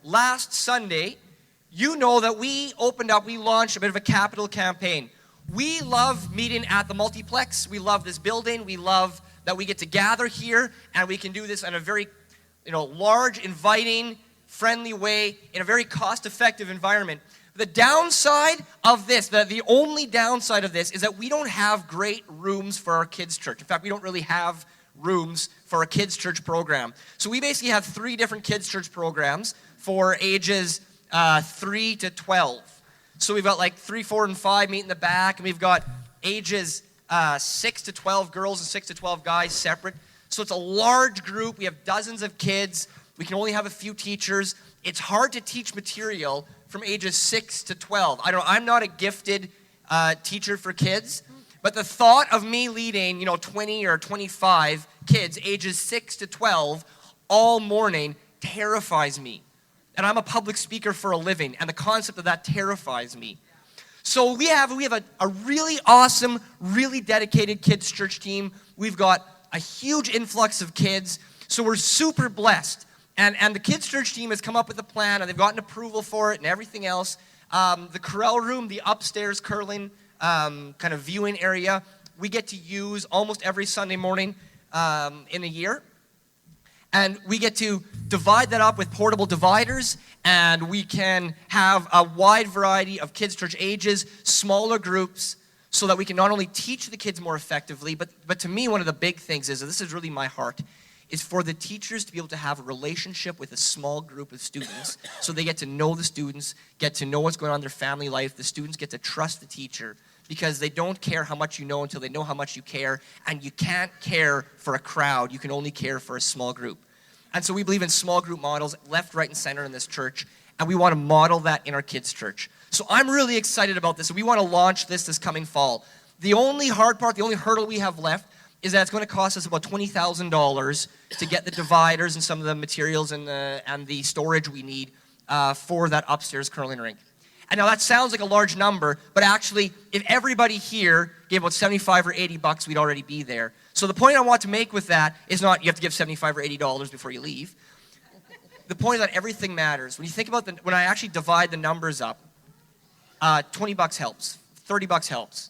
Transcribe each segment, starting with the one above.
last Sunday, you know that we launched a bit of a capital campaign. We love meeting at the multiplex. We love this building. We love that we get to gather here, and we can do this in a very, large, inviting, friendly way, in a very cost-effective environment. The downside of this, the only downside of this, is that we don't have great rooms for our kids' church. In fact, we don't really have rooms for a kids' church program. So we basically have 3 different kids' church programs for ages 3 to 12. So we've got like 3, 4, and 5 meet in the back, and we've got ages 6 to 12 girls and 6 to 12 guys separate. So it's a large group. We have dozens of kids. We can only have a few teachers. It's hard to teach material from ages 6 to 12. I'm not a gifted teacher for kids, but the thought of me leading, 20 or 25 kids ages 6 to 12 all morning terrifies me. And I'm a public speaker for a living, and the concept of that terrifies me. So we have a really awesome, really dedicated kids church team. We've got a huge influx of kids, so we're super blessed. And the kids church team has come up with a plan, and they've gotten approval for it and everything else. The Corral room, the upstairs curling kind of viewing area, we get to use almost every Sunday morning in a year. And we get to divide that up with portable dividers, and we can have a wide variety of kids' church ages, smaller groups, so that we can not only teach the kids more effectively, but to me, one of the big things is, and this is really my heart, is for the teachers to be able to have a relationship with a small group of students, so they get to know the students, get to know what's going on in their family life. The students get to trust the teacher, because they don't care how much you know until they know how much you care, and you can't care for a crowd. You can only care for a small group. And so we believe in small group models, left, right, and center in this church, and we want to model that in our kids' church. So I'm really excited about this, and we want to launch this coming fall. The only hard part, the only hurdle we have left is that it's going to cost us about $20,000 to get the dividers and some of the materials and the storage we need for that upstairs curling rink. And now that sounds like a large number, but actually, if everybody here gave about $75 or $80, we'd already be there. So the point I want to make with that is not you have to give $75 or $80 before you leave. The point is that everything matters. When you think about when I actually divide the numbers up, $20 helps, $30 helps.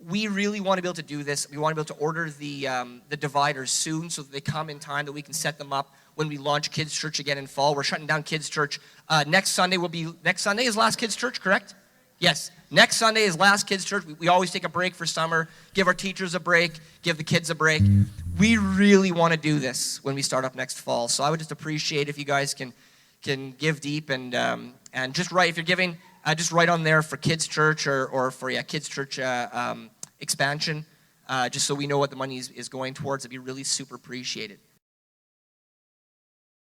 We really want to be able to do this. We want to be able to order the dividers soon so that they come in time that we can set them up when we launch Kids Church again in fall. We're shutting down Kids Church. Next Sunday is last Kids Church, correct? Yes. Next Sunday is last Kids Church. We always take a break for summer, give our teachers a break, give the kids a break. We really want to do this when we start up next fall. So I would just appreciate if you guys can give deep and just write, if you're giving, just write on there for Kids Church or for Kids Church expansion, just so we know what the money is going towards. It'd be really super appreciated.